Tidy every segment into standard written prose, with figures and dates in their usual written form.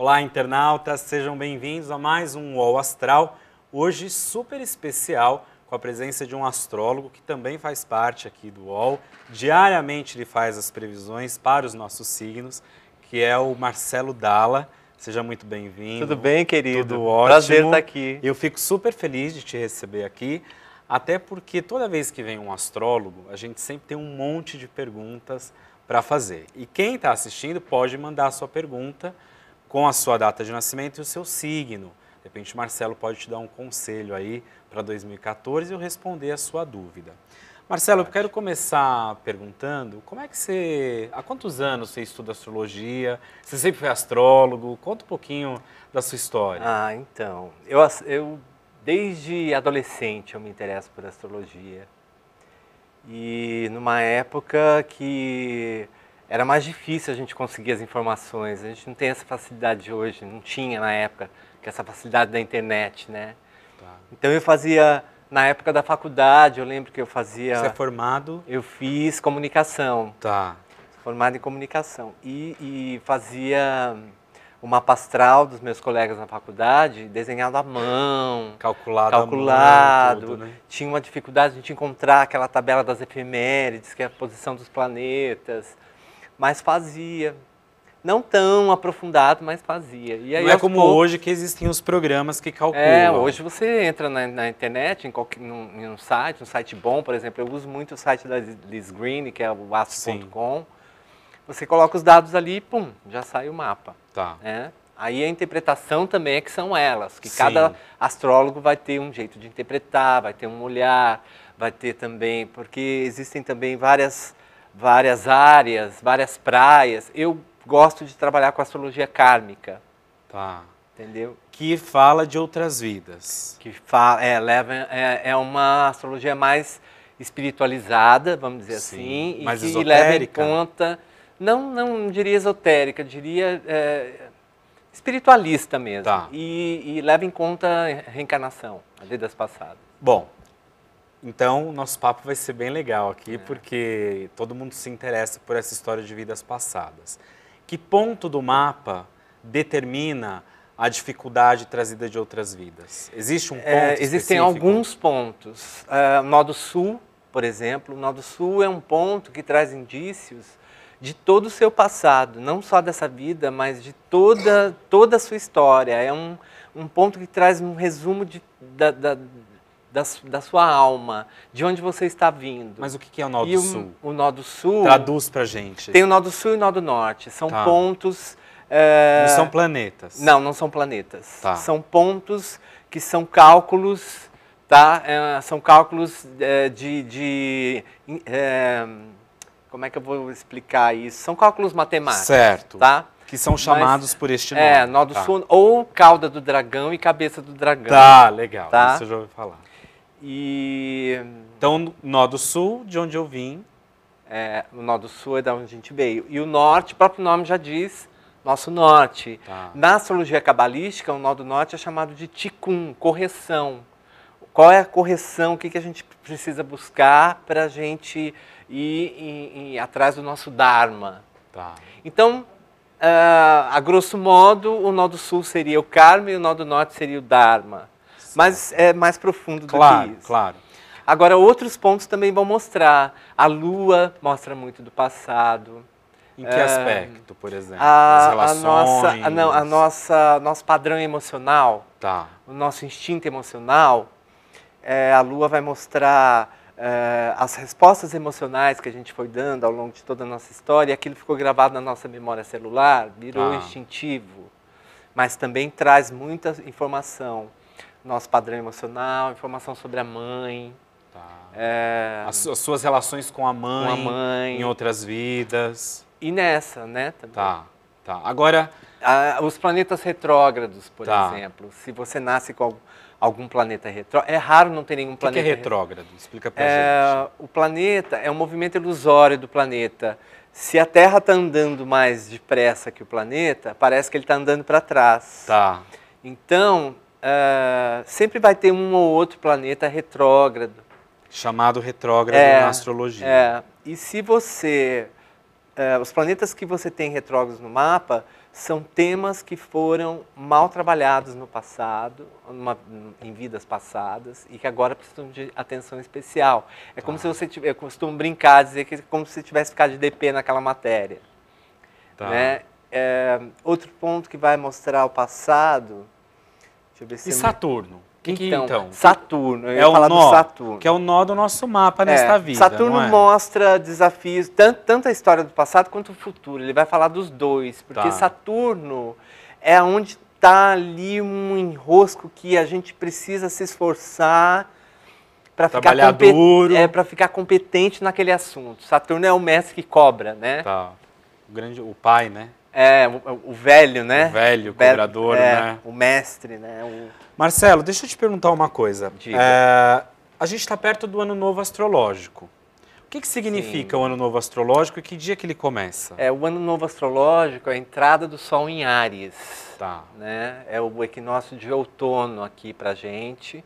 Olá, internautas, sejam bem-vindos a mais um UOL Astral, hoje super especial, com a presença de um astrólogo que também faz parte aqui do UOL. Diariamente ele faz as previsões para os nossos signos, que é o Marcelo Dalla. Seja muito bem-vindo. Tudo bem, querido? Tudo ótimo. Prazer estar aqui. Eu fico super feliz de te receber aqui, até porque toda vez que vem um astrólogo, a gente sempre tem um monte de perguntas para fazer. E quem está assistindo pode mandar a sua pergunta com a sua data de nascimento e o seu signo. De repente o Marcelo pode te dar um conselho aí para 2014 e eu responder a sua dúvida. Marcelo, eu quero começar perguntando, como é que você, há quantos anos você estuda astrologia? Você sempre foi astrólogo? Conta um pouquinho da sua história. Então, eu desde adolescente eu me interesso por astrologia. E numa época que era mais difícil a gente conseguir as informações, a gente não tem essa facilidade de hoje, não tinha na época, que essa facilidade da internet, né? Tá. Então eu fazia, na época da faculdade, eu lembro que eu fazia... Você é formado? Eu fiz comunicação. Tá. Formado em comunicação. E fazia o mapa astral dos meus colegas na faculdade, desenhado à mão. Calculado. Calculado. Tudo, né? Tinha uma dificuldade de encontrar aquela tabela das efemérides, que é a posição dos planetas. Mas fazia. Não tão aprofundado, mas fazia. E aí, não é como hoje que existem os programas que calculam. Hoje você entra na internet, em um site bom, por exemplo, eu uso muito o site da Liz Green, que é o astro.com. Você coloca os dados ali e pum, já sai o mapa. Tá. Aí a interpretação também é que são elas, que cada astrólogo vai ter um jeito de interpretar, vai ter um olhar, vai ter também, porque existem também várias áreas, várias praias. Eu gosto de trabalhar com astrologia kármica. Tá. Entendeu? Que fala de outras vidas. Que é uma astrologia mais espiritualizada, vamos dizer assim, mais e que esotérica? leva em conta, não diria esotérica, diria espiritualista mesmo. Tá. E leva em conta a reencarnação, as vidas passadas. Bom, então o nosso papo vai ser bem legal aqui, porque todo mundo se interessa por essa história de vidas passadas. Que ponto do mapa determina a dificuldade trazida de outras vidas? Existe um ponto específico? Existem alguns pontos. O nó do sul, por exemplo, o nó do sul é um ponto que traz indícios de todo o seu passado, não só dessa vida, mas de toda a sua história. É um ponto que traz um resumo da sua alma, de onde você está vindo. Mas o que é o nó do sul? O nó do sul... Traduz pra gente. Tem o nó do sul e o nó do norte. São pontos... Não são planetas? Não são planetas. Tá. São pontos que são cálculos, tá? São cálculos como é que eu vou explicar isso? São cálculos matemáticos. Certo. Tá? Que são chamados por este nome. Nó do sul, ou cauda do dragão e cabeça do dragão. Tá, legal. Tá? Isso eu já ouvi falar. Então, nó do sul, de onde eu vim. O nó do sul é de onde a gente veio. E o norte, o próprio nome já diz, nosso norte. Tá. Na astrologia cabalística, o nó do norte é chamado de tikkun, correção. Qual é a correção? O que a gente precisa buscar para a gente ir atrás do nosso dharma? Tá. Então, a grosso modo, o nó do sul seria o karma e o nó do norte seria o dharma. Certo. Mas é mais profundo do que isso. Claro. Agora, outros pontos também vão mostrar. A lua mostra muito do passado. Em que aspecto, por exemplo? As relações? Nosso padrão emocional, tá. O nosso instinto emocional, a lua vai mostrar as respostas emocionais que a gente foi dando ao longo de toda a nossa história, aquilo ficou gravado na nossa memória celular, virou instintivo, mas também traz muita informação. Nosso padrão emocional, informação sobre a mãe. Tá. As suas relações com a mãe, em outras vidas. E nessa, né? Também. Tá. Agora... os planetas retrógrados, por exemplo. Se você nasce com algum planeta retrógrado, é raro não ter nenhum planeta... O que é retrógrado? Explica pra gente. O planeta é um movimento ilusório do planeta. Se a Terra está andando mais depressa que o planeta, parece que ele está andando para trás. Tá. Então, sempre vai ter um ou outro planeta retrógrado. Chamado retrógrado na astrologia. E se você... os planetas que você tem retrógrados no mapa são temas que foram mal trabalhados no passado, em vidas passadas, e que agora precisam de atenção especial. É como se você eu costumo brincar, dizer que é como se tivesse ficado de DP naquela matéria. Né? Outro ponto que vai mostrar o passado... Deixa eu ver se E Saturno? Então, Saturno, eu ia o falar nó, do Saturno. que é o nó do nosso mapa nesta vida, Saturno não é? mostra desafios, tanto a história do passado quanto o futuro. Ele vai falar dos dois, porque Saturno é onde está ali um enrosco que a gente precisa se esforçar para ficar competente naquele assunto. Saturno é o mestre que cobra, né? O pai, né? O velho, né? O velho cobrador, né? O mestre, né? Marcelo, deixa eu te perguntar uma coisa. A gente está perto do Ano Novo Astrológico. O que significa o Ano Novo Astrológico e que dia que ele começa? O Ano Novo Astrológico é a entrada do Sol em Áries. Né? É o equinócio de outono aqui pra gente,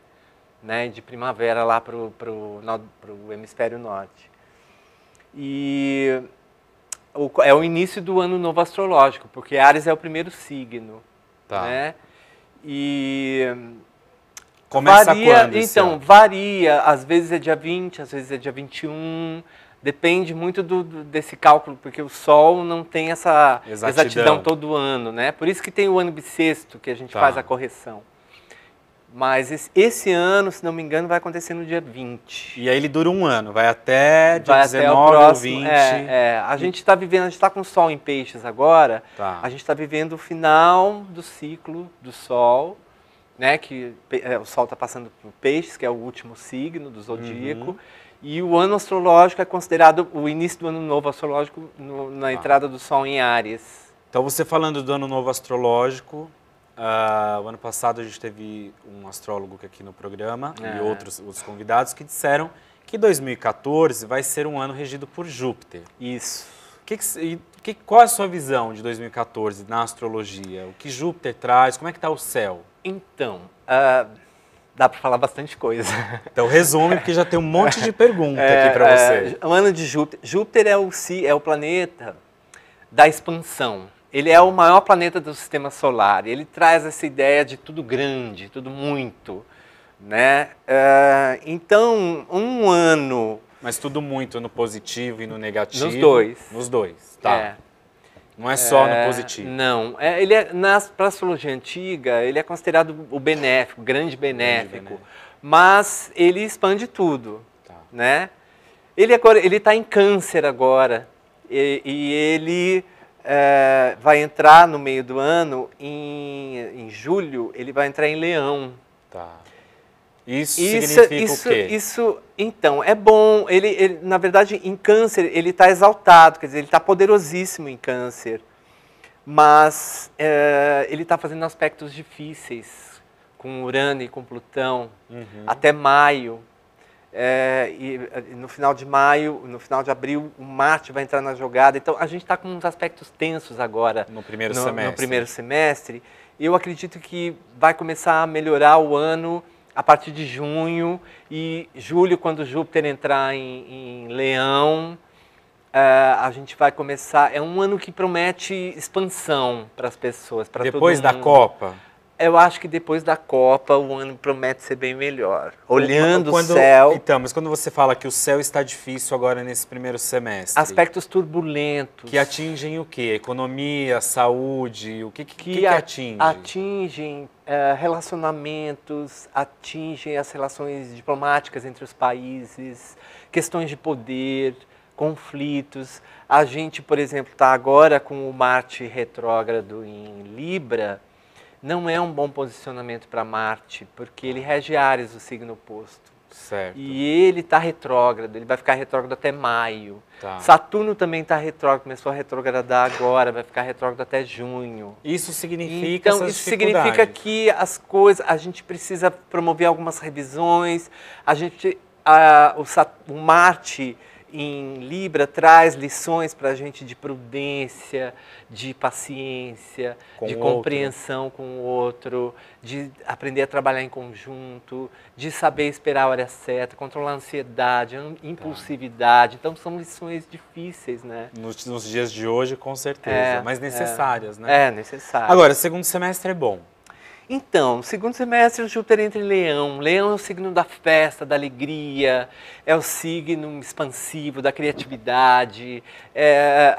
né? De primavera lá pro hemisfério norte. E é o início do Ano Novo Astrológico, porque Áries é o primeiro signo. Né? E começa quando? Então, varia. Às vezes é dia 20, às vezes é dia 21. Depende muito desse cálculo, porque o Sol não tem essa exatidão todo ano, né? Por isso que tem o ano bissexto, que a gente faz a correção. Mas esse ano, se não me engano, vai acontecer no dia 20. E aí ele dura um ano, vai até dia 19 ou 20. A gente está vivendo, a gente está com o Sol em Peixes agora, a gente está vivendo o final do ciclo do Sol, né? Que o Sol está passando por Peixes, que é o último signo do zodíaco, e o ano astrológico é considerado o início do ano novo astrológico na entrada do Sol em Áries. Então você falando do ano novo astrológico, o ano passado a gente teve um astrólogo aqui no programa e outros convidados que disseram que 2014 vai ser um ano regido por Júpiter. Isso. Qual é a sua visão de 2014 na astrologia? O que Júpiter traz? Como é que está o céu? Então, dá para falar bastante coisa. Então resume, porque já tem um monte de pergunta aqui para você. O ano de Júpiter. Júpiter é o planeta da expansão. Ele é o maior planeta do sistema solar. Ele traz essa ideia de tudo grande, tudo muito, né? Então, um ano... Mas tudo muito no positivo e no negativo? Nos dois. Nos dois, tá. Não é só no positivo. Não. Para a astrologia antiga, ele é considerado o benéfico, grande benéfico. Mas ele expande tudo, né? Ele está em Câncer agora. E ele... vai entrar no meio do ano, em julho, ele vai entrar em Leão. Isso significa o quê? Então, é bom. Ele, na verdade, em Câncer, ele está exaltado, quer dizer, ele está poderosíssimo em Câncer. Mas ele está fazendo aspectos difíceis com Urano e com Plutão até maio. E no final de maio, no final de abril, o Marte vai entrar na jogada. Então, a gente está com uns aspectos tensos agora no primeiro semestre. E eu acredito que vai começar a melhorar o ano a partir de junho. E julho, quando Júpiter entrar em Leão, a gente vai começar... É um ano que promete expansão para as pessoas, para todo mundo. Depois da Copa? Eu acho que depois da Copa o ano promete ser bem melhor. Olhando o céu... Então, mas quando você fala que o céu está difícil agora nesse primeiro semestre... Aspectos turbulentos. Que atingem o quê? Economia, saúde, o que atinge? Atingem relacionamentos, atingem as relações diplomáticas entre os países, questões de poder, conflitos. A gente, por exemplo, está agora com o Marte retrógrado em Libra. Não é um bom posicionamento para Marte, porque ele rege Áries, o signo oposto. Certo. E ele está retrógrado, ele vai ficar retrógrado até maio. Saturno também está retrógrado, começou a retrogradar agora, vai ficar retrógrado até junho. Isso significa isso significa que as coisas, a gente precisa promover algumas revisões, o Marte em Libra traz lições para a gente de prudência, de paciência, Com de o outro. compreensão com o outro, de aprender a trabalhar em conjunto, de saber esperar a hora certa, controlar a ansiedade, a impulsividade. Então, são lições difíceis, né? Nos dias de hoje, com certeza, mas necessárias, né? É, necessário. Agora, segundo semestre é bom. Então, segundo semestre, o Júpiter entra em Leão. Leão é o signo da festa, da alegria, é o signo expansivo, da criatividade,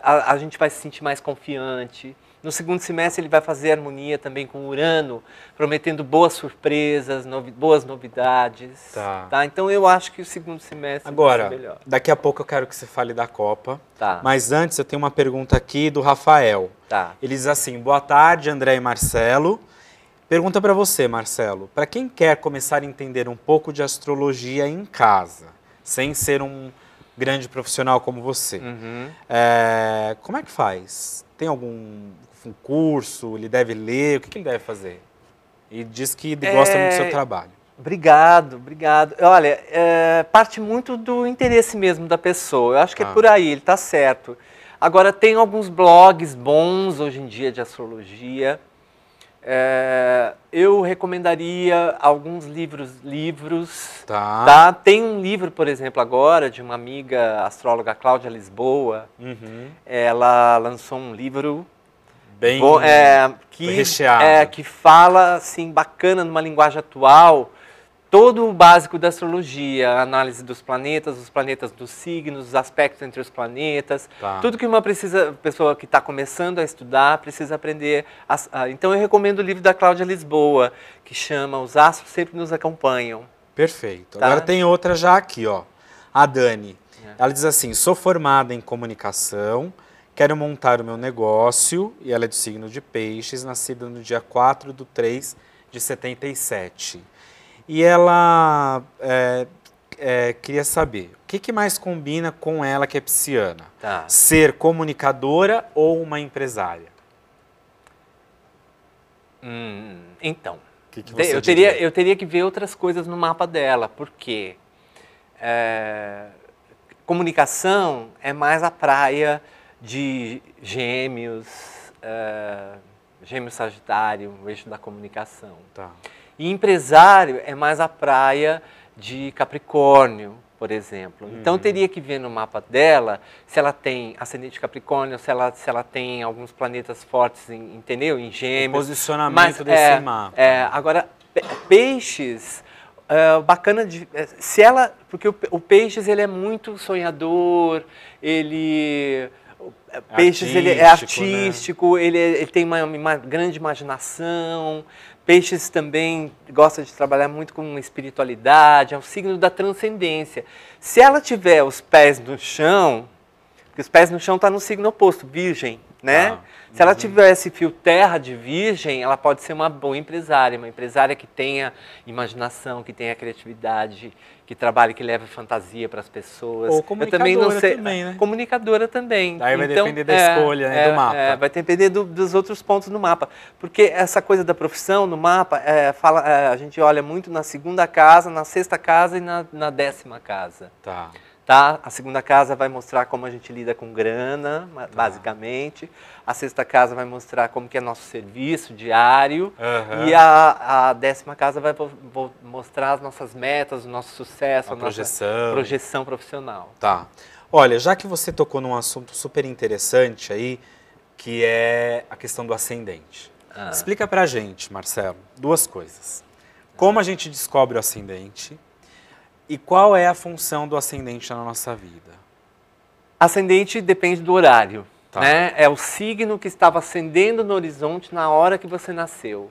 a gente vai se sentir mais confiante. No segundo semestre, ele vai fazer harmonia também com Urano, prometendo boas surpresas, boas novidades. Tá. Então, eu acho que o segundo semestre Agora, vai ser melhor. daqui a pouco eu quero que você fale da Copa. Tá. Mas antes, eu tenho uma pergunta aqui do Rafael. Tá. Ele diz assim, boa tarde, André e Marcelo. Pergunta para você, Marcelo. Para quem quer começar a entender um pouco de astrologia em casa, sem ser um grande profissional como você, como é que faz? Tem algum curso? Ele deve ler? O que ele deve fazer? E diz que gosta muito do seu trabalho. Obrigado. Olha, parte muito do interesse mesmo da pessoa. Eu acho que é por aí, ele está certo. Agora, tem alguns blogs bons hoje em dia de astrologia. Eu recomendaria alguns livros. Tá? Tem um livro, por exemplo, agora, de uma amiga astróloga, Cláudia Lisboa. Ela lançou um livro bem recheado. Que fala, assim, bacana, numa linguagem atual, todo o básico da astrologia, a análise dos planetas, os planetas dos signos, os aspectos entre os planetas, tudo que uma pessoa que está começando a estudar precisa aprender. Então eu recomendo o livro da Cláudia Lisboa, que chama Os Astros Sempre Nos Acompanham. Perfeito. Agora tem outra já aqui, ó. A Dani. Ela diz assim, sou formada em comunicação, quero montar o meu negócio, e ela é do signo de Peixes, nascida no dia 4/3/77. E ela queria saber, o que mais combina com ela que é pisciana? Ser comunicadora ou uma empresária? Então, eu teria que ver outras coisas no mapa dela, porque comunicação é mais a praia de Gêmeos, Gêmeos Sagitário, o eixo da comunicação. E empresário é mais a praia de Capricórnio, por exemplo. Então, teria que ver no mapa dela se ela tem ascendente Capricórnio, se ela tem alguns planetas fortes, entendeu? Em Gêmeos. O posicionamento desse mapa. Agora, Peixes, bacana de... porque o Peixes, ele é muito sonhador, Peixes, ele é artístico, né? ele tem uma grande imaginação. Peixes também gosta de trabalhar muito com espiritualidade, é um signo da transcendência. Se ela tiver os pés no chão, porque os pés no chão está no signo oposto, Virgem, né? Se ela tiver esse fio terra de Virgem, ela pode ser uma boa empresária, uma empresária que tenha imaginação, que tenha criatividade, que trabalhe, que leve fantasia para as pessoas. Ou comunicadora também, né? Comunicadora também. Aí vai depender da escolha, né, do mapa. Vai depender dos outros pontos no mapa. Porque essa coisa da profissão no mapa, a gente olha muito na segunda casa, na sexta casa e na 10ª casa. A segunda casa vai mostrar como a gente lida com grana, basicamente. A sexta casa vai mostrar como que é nosso serviço diário. E a 10ª casa vai mostrar as nossas metas, o nosso sucesso, a nossa projeção profissional. Olha, já que você tocou num assunto super interessante aí, que é a questão do ascendente. Explica pra gente, Marcelo, duas coisas. Como a gente descobre o ascendente? E qual é a função do ascendente na nossa vida? Ascendente depende do horário, né? É o signo que estava ascendendo no horizonte na hora que você nasceu.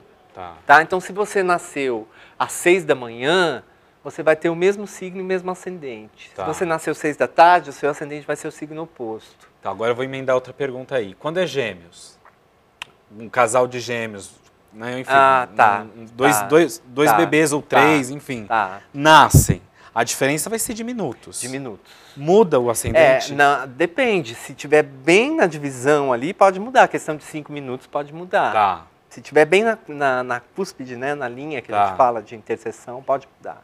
Então, se você nasceu às 6 da manhã, você vai ter o mesmo signo e o mesmo ascendente. Se você nasceu às 6 da tarde, o seu ascendente vai ser o signo oposto. Agora eu vou emendar outra pergunta aí. Quando é gêmeos, um casal de gêmeos, né? Enfim, dois bebês ou três, enfim, nascem. A diferença vai ser de minutos. Muda o ascendente? Depende. Se tiver bem na divisão ali, pode mudar. A questão de 5 minutos pode mudar. Se tiver bem na cúspide, né, na linha que a gente fala de interseção, pode mudar.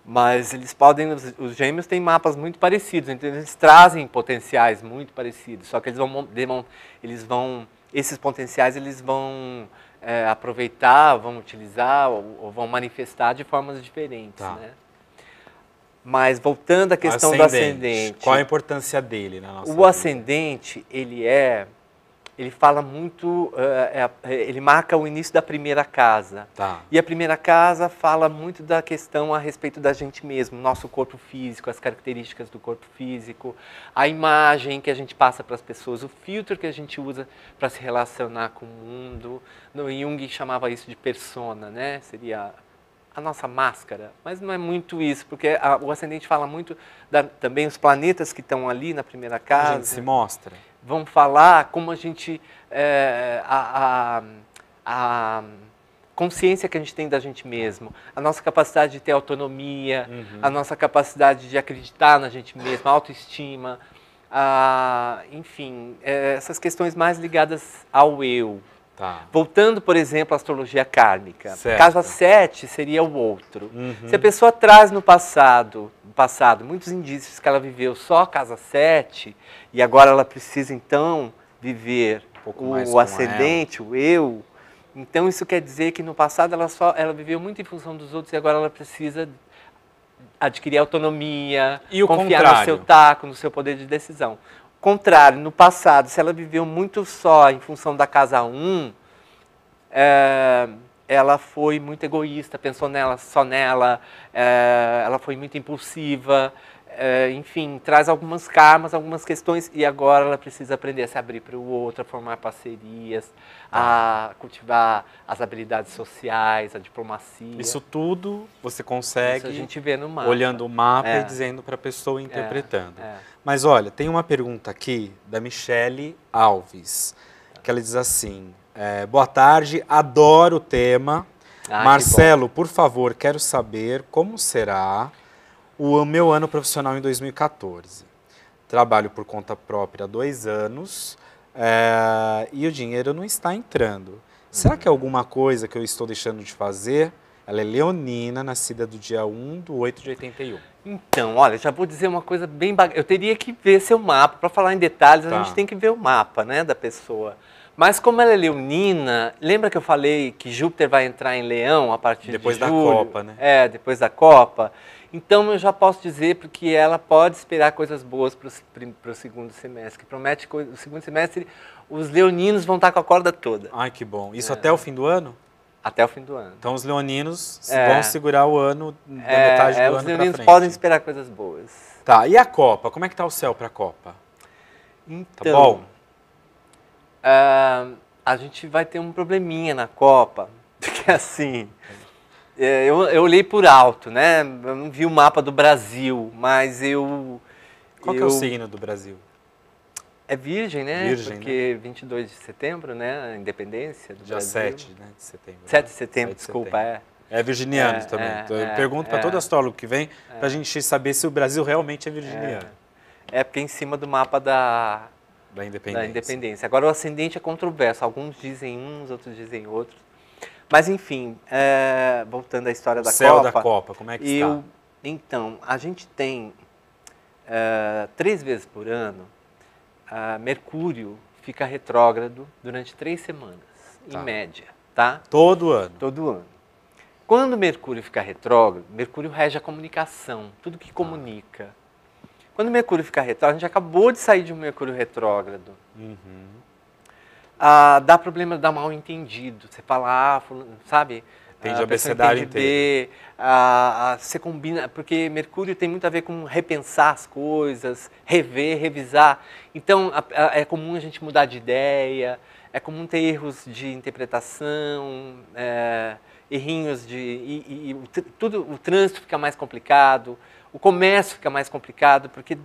Mas eles podem, os gêmeos têm mapas muito parecidos, então eles trazem potenciais muito parecidos, só que esses potenciais eles vão aproveitar, vão utilizar ou vão manifestar de formas diferentes, Tá. né? Mas voltando à questão do ascendente. Qual a importância dele na nossa O vida? ascendente, ele fala muito, ele marca o início da primeira casa. Tá. E a primeira casa fala muito da questão a respeito da gente mesmo, nosso corpo físico, as características do corpo físico, a imagem que a gente passa para as pessoas, o filtro que a gente usa para se relacionar com o mundo. No Jung chamava isso de persona, né? Seria a nossa máscara, mas não é muito isso, porque o ascendente fala muito também os planetas que estão ali na primeira casa. A gente se mostra. Vão falar como a gente a consciência que a gente tem da gente mesmo, a nossa capacidade de ter autonomia, a nossa capacidade de acreditar na gente mesmo, a autoestima, enfim, essas questões mais ligadas ao eu. Tá. Voltando, por exemplo, à astrologia kármica, Certo. casa 7 seria o outro. Se a pessoa traz no passado muitos indícios que ela viveu só casa 7 e agora ela precisa então viver pouco mais o com ascendente, o eu, então isso quer dizer que no passado ela viveu muito em função dos outros e agora ela precisa adquirir autonomia, E o confiar no contrário? seu taco, no seu poder de decisão. Contrário, no passado, se ela viveu muito só em função da casa 1, ela foi muito egoísta, pensou só nela, ela foi muito impulsiva, enfim, traz algumas karmas, algumas questões, e agora ela precisa aprender a se abrir para o outro, a formar parcerias, a cultivar as habilidades sociais, a diplomacia. Isso tudo você consegue Isso a gente vê no mapa. olhando o mapa e dizendo para a pessoa, interpretando. É. Mas olha, tem uma pergunta aqui da Michele Alves, que ela diz assim, boa tarde, adoro o tema. Marcelo, por favor, quero saber como será o meu ano profissional em 2014. Trabalho por conta própria há 2 anos e o dinheiro não está entrando. Será que é alguma coisa que eu estou deixando de fazer? Ela é leonina, nascida do dia 1/8/81. Então, olha, já vou dizer uma coisa bem bacana. Eu teria que ver seu mapa. Para falar em detalhes, a gente tem que ver o mapa, né, da pessoa. Mas como ela é leonina, lembra que eu falei que Júpiter vai entrar em Leão a partir depois de julho? Depois da Copa, né? Depois da Copa. Então, eu já posso dizer porque ela pode esperar coisas boas para o segundo semestre. Que promete o segundo semestre, os leoninos vão estar com a corda toda. Ai, que bom. Isso até o fim do ano? Até o fim do ano. Então, os leoninos vão segurar o ano da metade do ano para frente. Os leoninos podem esperar coisas boas. Tá, e a Copa? Como é que tá o céu para a Copa? Então, tá bom? A gente vai ter um probleminha na Copa, porque assim, eu olhei por alto, né? Eu não vi o mapa do Brasil, mas Qual que é o signo do Brasil? É Virgem, né? Virgem, porque 22 de setembro, né? A independência do Dia Brasil. 7, né, de setembro. 7 de setembro, desculpa, É virginiano também. Então, eu pergunto para todo astrólogo que vem, para a gente saber se o Brasil realmente é virginiano. Porque é em cima do mapa da independência. Agora, o ascendente é controverso. Alguns dizem uns, outros dizem outros. Mas, enfim, voltando à história da Copa... O céu da Copa, como é que está? Então, a gente tem 3 vezes por ano, Mercúrio fica retrógrado durante 3 semanas, em média, tá? Todo ano? Todo ano. Quando Mercúrio fica retrógrado, Mercúrio rege a comunicação, tudo que comunica. Quando Mercúrio fica retrógrado, a gente acabou de sair de um Mercúrio retrógrado. Dá problema, dá mal entendido. Você fala sabe? Entende a abecedário inteiro. Você combina, porque Mercúrio tem muito a ver com repensar as coisas, rever, revisar. Então, é comum a gente mudar de ideia, é comum ter erros de interpretação, errinhos o trânsito fica mais complicado, o comércio fica mais complicado, porque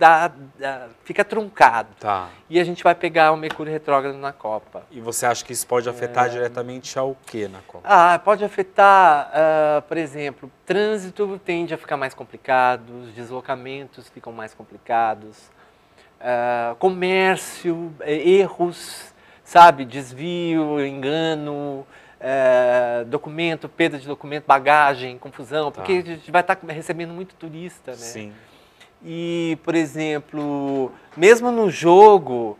fica truncado. Tá. E a gente vai pegar o Mercúrio retrógrado na Copa. E você acha que isso pode afetar diretamente ao quê na Copa? Pode afetar, por exemplo, trânsito tende a ficar mais complicado, os deslocamentos ficam mais complicados, comércio, erros, sabe, desvio, engano, documento, perda de documento, bagagem, confusão, porque a gente vai estar recebendo muito turista, né? Sim. E, por exemplo, mesmo no jogo,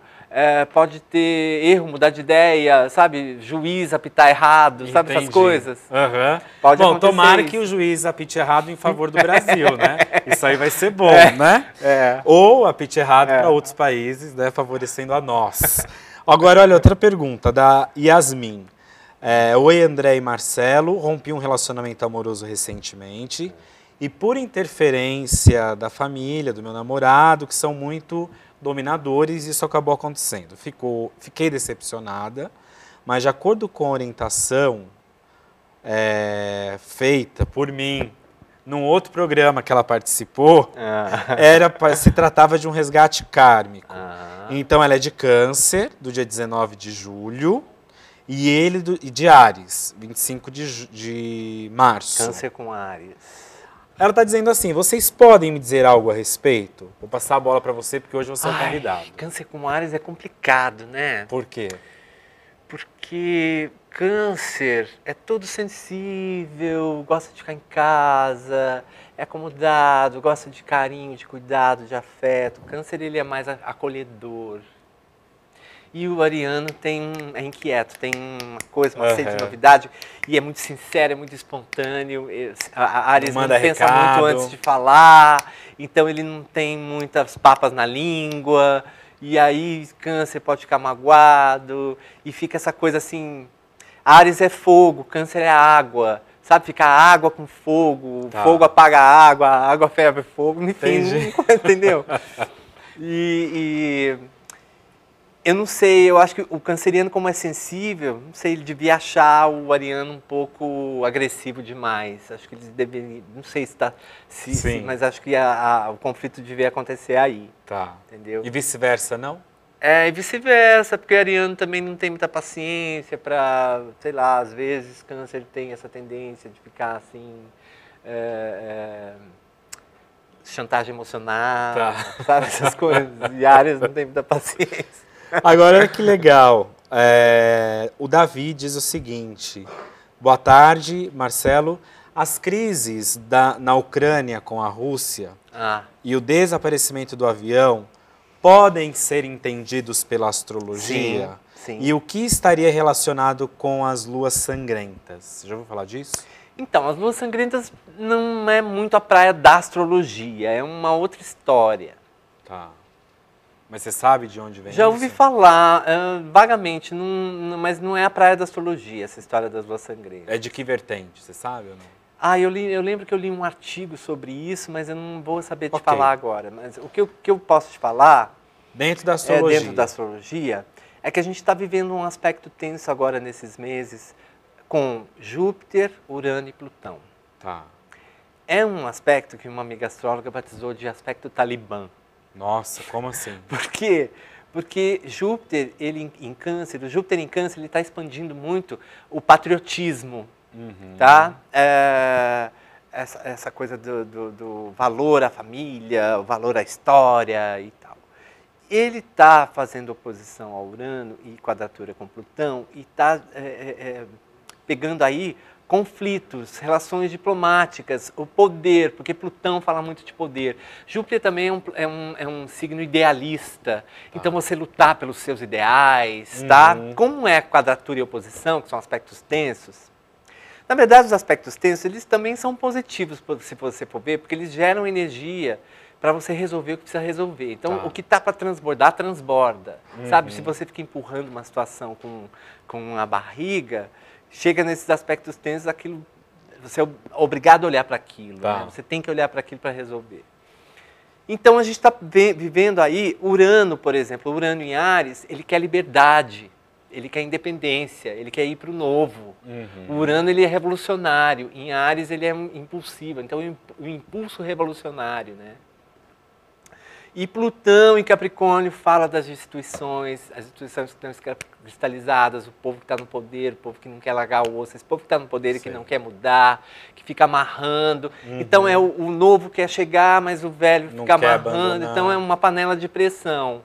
pode ter erro, mudar de ideia, sabe? Juiz apitar errado, sabe essas coisas? Uhum. Pode bom, acontecer tomara isso. que o juiz apite errado em favor do Brasil, né? Isso aí vai ser bom, né? Ou apite errado para outros países, né? Favorecendo a nós. Agora, olha, outra pergunta da Yasmin. Oi, André e Marcelo. Rompi um relacionamento amoroso recentemente e por interferência da família, do meu namorado, que são muito dominadores, isso acabou acontecendo. Fiquei decepcionada, mas de acordo com a orientação feita por mim num outro programa que ela participou, se tratava de um resgate kármico. Então ela é de Câncer, do dia 19 de julho, e ele de Áries, 25 de março. Câncer com Áries. Ela está dizendo assim, vocês podem me dizer algo a respeito? Vou passar a bola para você, porque hoje você é o convidado. Câncer com Áries é complicado, né? Por quê? Porque Câncer é todo sensível, gosta de ficar em casa, é acomodado, gosta de carinho, de cuidado, de afeto. Câncer, ele é mais acolhedor. E o ariano é inquieto, tem uma coisa, uma sede de novidade, e é muito sincero, é muito espontâneo. A Áries não pensa muito antes de falar, então ele não tem muitas papas na língua, e aí Câncer pode ficar magoado, e fica essa coisa assim, Áries é fogo, Câncer é água, sabe? Fica água com fogo, fogo apaga a água ferve fogo, enfim, entendeu? Eu não sei, eu acho que o canceriano, como é sensível, não sei, ele devia achar o ariano um pouco agressivo demais. Acho que eles deveriam, não sei se está, mas acho que o conflito devia acontecer aí. Tá. Entendeu? E vice-versa, não? E vice-versa, porque o ariano também não tem muita paciência para, sei lá, às vezes Câncer tem essa tendência de ficar assim, chantagem emocional, sabe, essas coisas. E Áries não tem muita paciência. Agora, olha que legal. O Davi diz o seguinte. Boa tarde, Marcelo. As crises na Ucrânia com a Rússia e o desaparecimento do avião podem ser entendidos pela astrologia? Sim. E o que estaria relacionado com as luas sangrentas? Você já ouviu falar disso? Então, as luas sangrentas não é muito a praia da astrologia, é uma outra história. Tá. Mas você sabe de onde vem isso? Já ouvi falar, vagamente, mas não é a praia da astrologia, essa história das luas sangrentas. É de que vertente, você sabe ou não? Eu lembro que eu li um artigo sobre isso, mas eu não vou saber te falar agora. Mas o que eu posso te falar, dentro da astrologia, é que a gente está vivendo um aspecto tenso agora nesses meses com Júpiter, Urano e Plutão. Tá. É um aspecto que uma amiga astróloga batizou de aspecto talibã. Nossa, como assim? Por quê? Porque Júpiter, em Câncer, o Júpiter em Câncer, ele está expandindo muito o patriotismo, tá? Essa coisa do valor à família, o valor à história e tal. Ele está fazendo oposição ao Urano e quadratura com Plutão e está pegando aí conflitos, relações diplomáticas, o poder, porque Plutão fala muito de poder. Júpiter também é um signo idealista, então você lutar pelos seus ideais, tá? Como é quadratura e oposição, que são aspectos tensos, na verdade os aspectos tensos, eles também são positivos, se você for ver, porque eles geram energia para você resolver o que precisa resolver. Então, o que está para transbordar, transborda. Sabe, se você fica empurrando uma situação com a barriga, chega nesses aspectos tensos, aquilo, você é obrigado a olhar para aquilo. Né? Você tem que olhar para aquilo para resolver. Então, a gente está vivendo aí, Urano, por exemplo, Urano em Áries, ele quer liberdade, ele quer independência, ele quer ir para o novo. O Urano, ele é revolucionário, em Áries ele é impulsivo, então o impulso revolucionário, né? E Plutão em Capricórnio fala das instituições, as instituições que estão cristalizadas, o povo que está no poder, o povo que não quer largar o osso, esse povo que está no poder e que não quer mudar, que fica amarrando. Então é o novo quer chegar, mas o velho fica amarrando. Então é uma panela de pressão.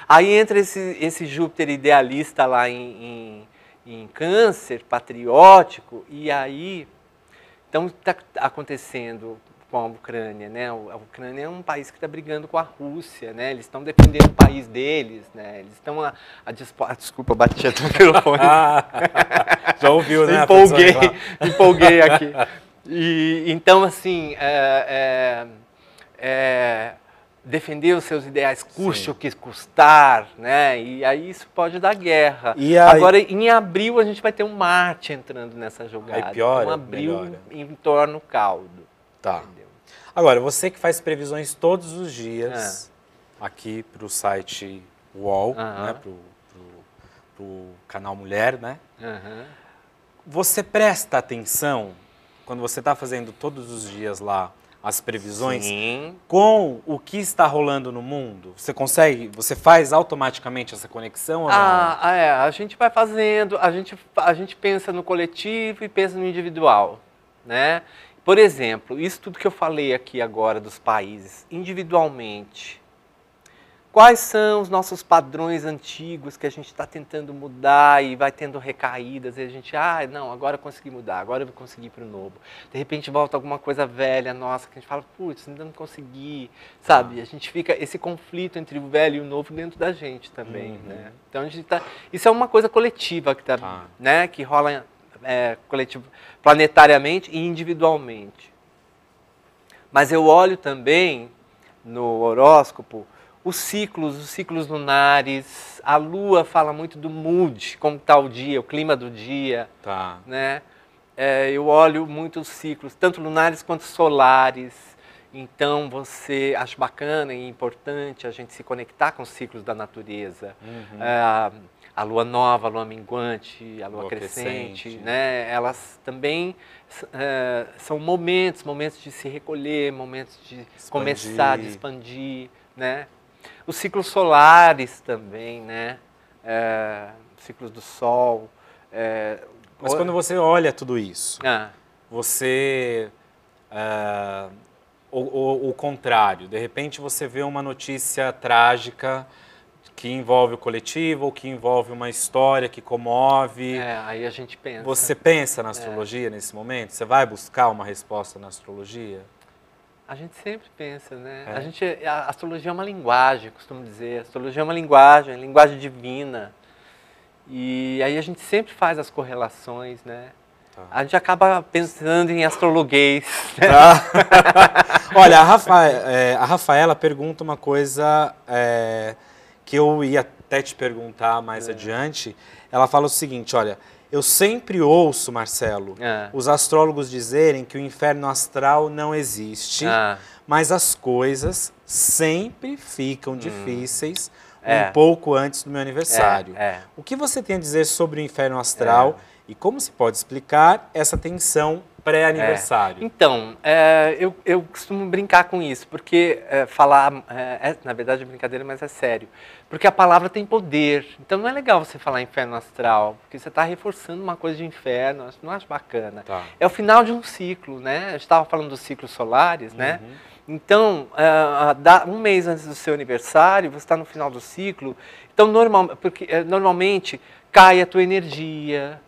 Aí entra esse Júpiter idealista lá em em Câncer, patriótico, e aí, então está acontecendo com a Ucrânia, né? A Ucrânia é um país que está brigando com a Rússia, né? Eles estão defendendo o país deles, né? Eles estão desculpa, bati até o microfone. Já ouviu, né? Empolguei aqui. E, então, assim, defender os seus ideais, custe o que custar, né? E aí isso pode dar guerra. Agora, em abril, a gente vai ter um Marte entrando nessa jogada. Aí piora, então, abril entorna o caldo. Tá. Entendeu? Agora, você que faz previsões todos os dias, aqui para o site UOL, né? Para o canal Mulher, né? Você presta atenção, quando você está fazendo todos os dias lá, as previsões, com o que está rolando no mundo? Você faz automaticamente essa conexão ou não? A gente vai fazendo, a gente pensa no coletivo e pensa no individual, né? Por exemplo, isso tudo que eu falei aqui agora dos países, individualmente, quais são os nossos padrões antigos que a gente está tentando mudar e vai tendo recaídas e a gente, não, agora eu consegui mudar, agora eu vou conseguir ir para o novo. De repente volta alguma coisa velha nossa que a gente fala, putz, ainda não consegui, sabe? A gente fica, esse conflito entre o velho e o novo dentro da gente também, né? Então a gente isso é uma coisa coletiva que né, que rola coletivo, planetariamente e individualmente. Mas eu olho também no horóscopo os ciclos lunares, a Lua fala muito do mood, como está o dia, o clima do dia, né? Eu olho muito os ciclos, tanto lunares quanto solares, então acho bacana e importante a gente se conectar com os ciclos da natureza. A lua nova, a lua minguante, a lua crescente, né? Elas também são momentos de se recolher, momentos de começar, de expandir, né? Os ciclos solares também, né? Ciclos do Sol. Mas quando você olha tudo isso, você... o contrário, de repente você vê uma notícia trágica que envolve o coletivo ou que envolve uma história que comove. Aí a gente pensa. Você pensa na astrologia nesse momento? Você vai buscar uma resposta na astrologia? A gente sempre pensa, né? A astrologia é uma linguagem, costumo dizer. A astrologia é uma linguagem divina. E aí a gente sempre faz as correlações, né? A gente acaba pensando em astrologuês. Né? Olha, a Rafaela pergunta uma coisa que eu ia até te perguntar mais adiante. Ela fala o seguinte, olha, eu sempre ouço, Marcelo, os astrólogos dizerem que o inferno astral não existe, mas as coisas sempre ficam difíceis um pouco antes do meu aniversário. O que você tem a dizer sobre o inferno astral e como se pode explicar essa tensão pré-aniversário? Então, eu costumo brincar com isso, porque na verdade é brincadeira, mas é sério. Porque a palavra tem poder, então não é legal você falar inferno astral, porque você está reforçando uma coisa de inferno, não acho bacana. É o final de um ciclo, né? A gente estava falando dos ciclos solares, né? Então, um mês antes do seu aniversário, você está no final do ciclo, então normalmente cai a tua energia,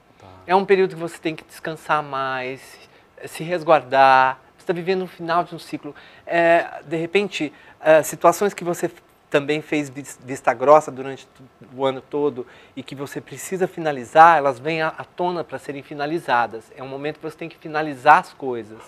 é um período que você tem que descansar mais, se resguardar, você está vivendo o final de um ciclo. De repente, situações que você também fez vista grossa durante o ano todo e que você precisa finalizar, elas vêm à tona para serem finalizadas. É um momento que você tem que finalizar as coisas.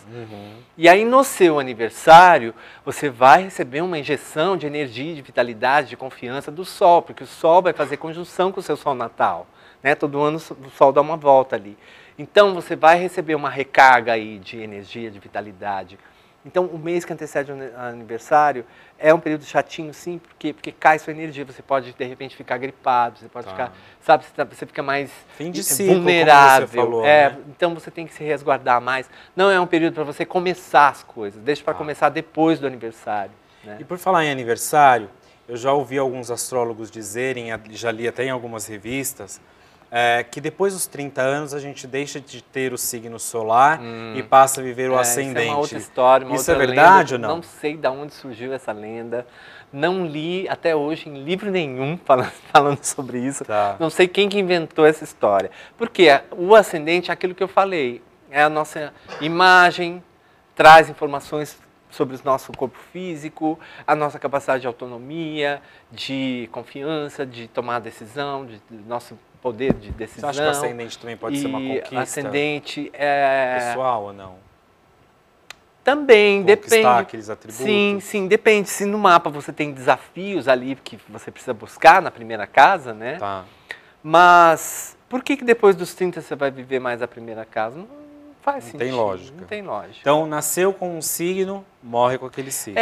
E aí, no seu aniversário, você vai receber uma injeção de energia, de vitalidade, de confiança do Sol, porque o Sol vai fazer conjunção com o seu Sol natal. Né? Todo ano o Sol dá uma volta ali. Então, você vai receber uma recarga aí de energia, de vitalidade. Então, o mês que antecede o aniversário é um período chatinho, sim, porque cai sua energia. Você pode, de repente, ficar gripado, você pode ficar, sabe, você fica mais fim de ciclo, vulnerável. Como você falou, né? Então, você tem que se resguardar mais. Não é um período para você começar as coisas. Deixa para começar depois do aniversário. Né? E por falar em aniversário, eu já ouvi alguns astrólogos dizerem, já li até em algumas revistas, que depois dos 30 anos a gente deixa de ter o signo solar e passa a viver o ascendente. Isso é uma outra história, uma Isso outra é verdade lenda. ou não? Não sei de onde surgiu essa lenda. Não li até hoje em livro nenhum falando sobre isso. Tá. Não sei quem que inventou essa história. Porque o ascendente é aquilo que eu falei. É a nossa imagem, traz informações sobre o nosso corpo físico, a nossa capacidade de autonomia, de confiança, de tomar decisão, de nosso poder de decisão. Você acha que o ascendente também pode ser uma conquista ascendente pessoal ou não? Também, Conquistar depende. aqueles atributos? Sim, depende. Se no mapa você tem desafios ali que você precisa buscar na primeira casa, né? Tá. Mas por que depois dos 30 você vai viver mais a primeira casa? Não faz sentido. Tem lógica. Não tem lógica. Então, nasceu com um signo, morre com aquele signo.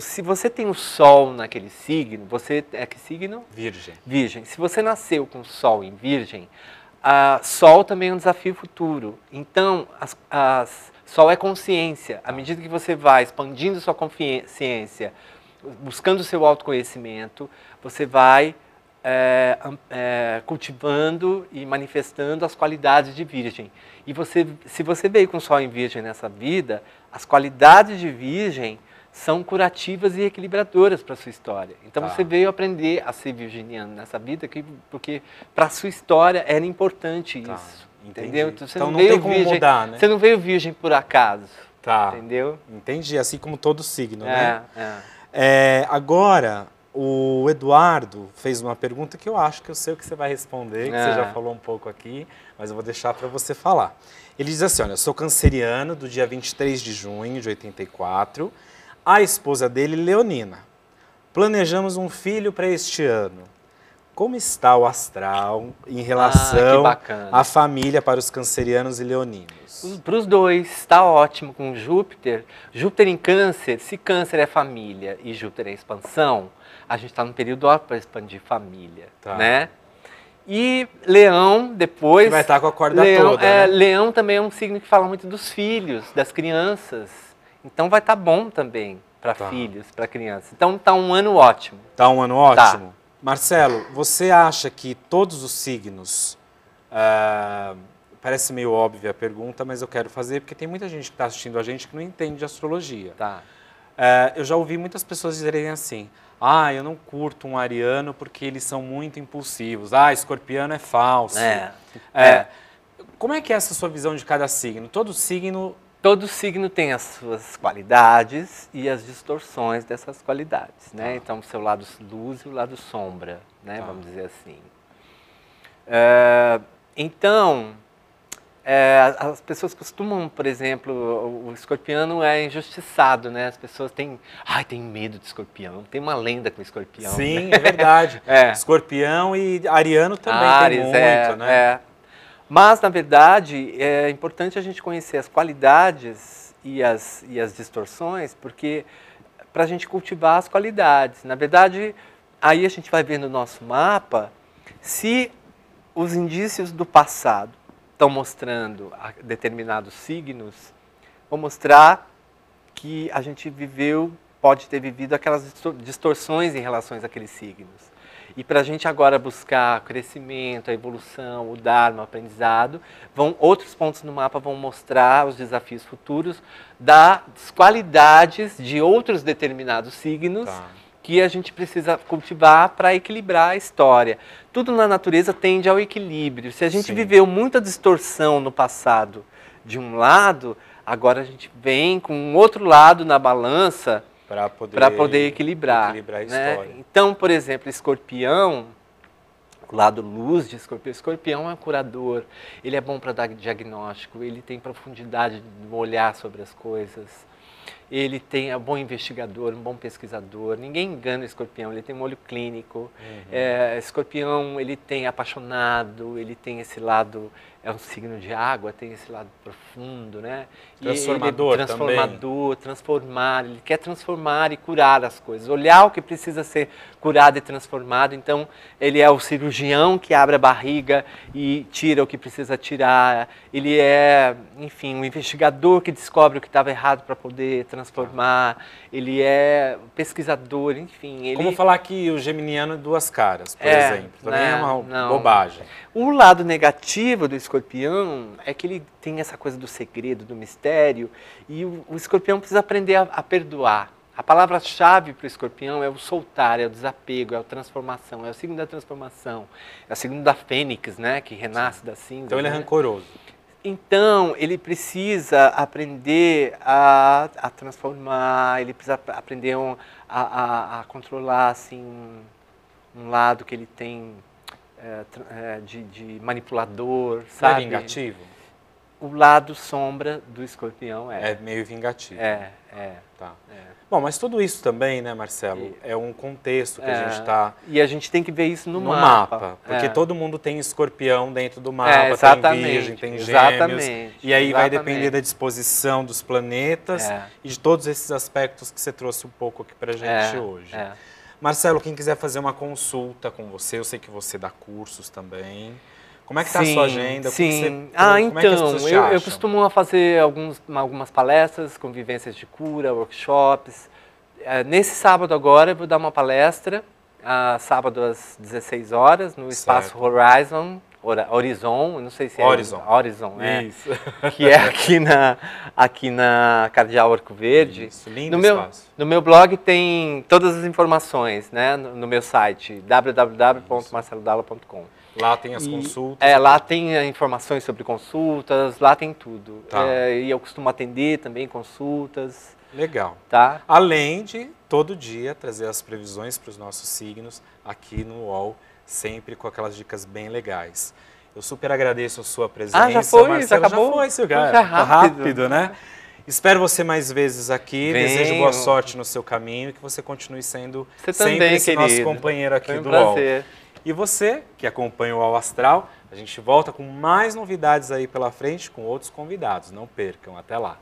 Se você tem o Sol naquele signo, você é que signo? Virgem. Virgem. Se você nasceu com o Sol em Virgem, Sol também é um desafio futuro. Então, Sol é consciência. À medida que você vai expandindo sua consciência, buscando o seu autoconhecimento, você vai cultivando e manifestando as qualidades de Virgem. E se você veio com Sol em Virgem nessa vida, as qualidades de Virgem são curativas e equilibradoras para a sua história. Então você veio aprender a ser virginiano nessa vida, porque para a sua história era importante isso. Entendeu? Então não tem como mudar, né? Você não veio virgem por acaso. Tá. Entendeu? Entendi, assim como todo signo, né? Agora, o Eduardo fez uma pergunta que eu acho que eu sei o que você vai responder, que você já falou um pouco aqui, mas eu vou deixar para você falar. Ele diz assim, olha, eu sou canceriano do dia 23 de junho de 84, a esposa dele, Leonina. Planejamos um filho para este ano. Como está o astral em relação à família para os cancerianos e leoninos? Para os dois, está ótimo com Júpiter. Júpiter em Câncer, se Câncer é família e Júpiter é expansão, a gente está no período para expandir família, né? E Leão, depois... Que vai estar com a corda toda, né? Leão também é um signo que fala muito dos filhos, das crianças. Então vai estar bom também para filhos, para crianças. Então está um ano ótimo. Está um ano ótimo? Marcelo, você acha que todos os signos, parece meio óbvia a pergunta, mas eu quero fazer porque tem muita gente que está assistindo a gente que não entende de astrologia. Eu já ouvi muitas pessoas dizerem assim, eu não curto um ariano porque eles são muito impulsivos, escorpiano é falso. Como é que é essa sua visão de cada signo? Todo signo tem as suas qualidades e as distorções dessas qualidades, né? Então, o seu lado luz e o lado sombra, né? Vamos dizer assim. As pessoas costumam, por exemplo, o escorpiano é injustiçado, né? As pessoas têm medo de escorpião, tem uma lenda com escorpião. Sim, é verdade. Escorpião e ariano também tem muito, né? Mas, na verdade, é importante a gente conhecer as qualidades e as distorções, porque para a gente cultivar as qualidades. Na verdade, aí a gente vai ver no nosso mapa se os indícios do passado estão mostrando determinados signos, vão mostrar que a gente pode ter vivido aquelas distorções em relação àqueles signos. E para a gente agora buscar crescimento, a evolução, o Dharma, o aprendizado, outros pontos no mapa vão mostrar os desafios futuros das qualidades de outros determinados signos que a gente precisa cultivar para equilibrar a história. Tudo na natureza tende ao equilíbrio. Se a gente viveu muita distorção no passado de um lado, agora a gente vem com um outro lado na balança para poder equilibrar a história. Né? Então, por exemplo, Escorpião, o lado luz de Escorpião, Escorpião é um curador, ele é bom para dar diagnóstico, ele tem profundidade no olhar sobre as coisas, ele é um bom investigador, um bom pesquisador, ninguém engana o Escorpião, ele tem um olho clínico, Escorpião ele tem apaixonado, ele tem esse lado é um signo de água, tem esse lado profundo, né? Transformador, e ele, transformador, transformar, ele quer transformar e curar as coisas, olhar o que precisa ser curado e transformado. Então, ele é o cirurgião que abre a barriga e tira o que precisa tirar. Ele é, enfim, um investigador que descobre o que estava errado para poder transformar. Ele é pesquisador, enfim. Ele... Como falar que o geminiano é duas caras, por exemplo. Também é uma bobagem. O lado negativo do escorpião é que ele tem essa coisa do segredo, do mistério, e o escorpião precisa aprender a perdoar. A palavra-chave para o escorpião é o soltar, é o desapego, é a transformação, é o signo da transformação, é o signo da fênix, né, que renasce das cinzas. Então ele é né? rancoroso. Então, ele precisa aprender a transformar, ele precisa aprender a controlar assim, um lado que ele tem de manipulador, sabe? Não é vingativo? O lado sombra do escorpião É meio vingativo. Tá. Bom, mas tudo isso também, né, Marcelo, é um contexto que a gente está... E a gente tem que ver isso no mapa. Porque todo mundo tem escorpião dentro do mapa, tem virgem, tem gêmeos. E aí vai depender da disposição dos planetas e de todos esses aspectos que você trouxe um pouco aqui pra gente hoje. Marcelo, quem quiser fazer uma consulta com você, eu sei que você dá cursos também. Como é que está a sua agenda? Sim. Como é que as pessoas te acham? Eu costumo fazer algumas palestras, convivências de cura, workshops. Nesse sábado agora eu vou dar uma palestra, sábado às 16 horas, no Espaço Horizon, não sei se é Horizon, Isso. Que é aqui na Cardeal Arco Verde. Isso, lindo espaço. No meu blog tem todas as informações, né, no meu site, www.marcelodalla.com. Lá tem as consultas? Lá tem informações sobre consultas, lá tem tudo. E eu costumo atender também consultas. Legal. Tá? Além de, todo dia, trazer as previsões para os nossos signos aqui no UOL, sempre com aquelas dicas bem legais. Eu super agradeço a sua presença. Já foi? Marcelo, já acabou? Já foi, seu cara. Já rápido, né? Espero você mais vezes aqui. Desejo boa sorte no seu caminho e que você continue sendo sempre esse nosso companheiro aqui do UOL. E você, que acompanha o UOL Astral, a gente volta com mais novidades aí pela frente, com outros convidados. Não percam. Até lá.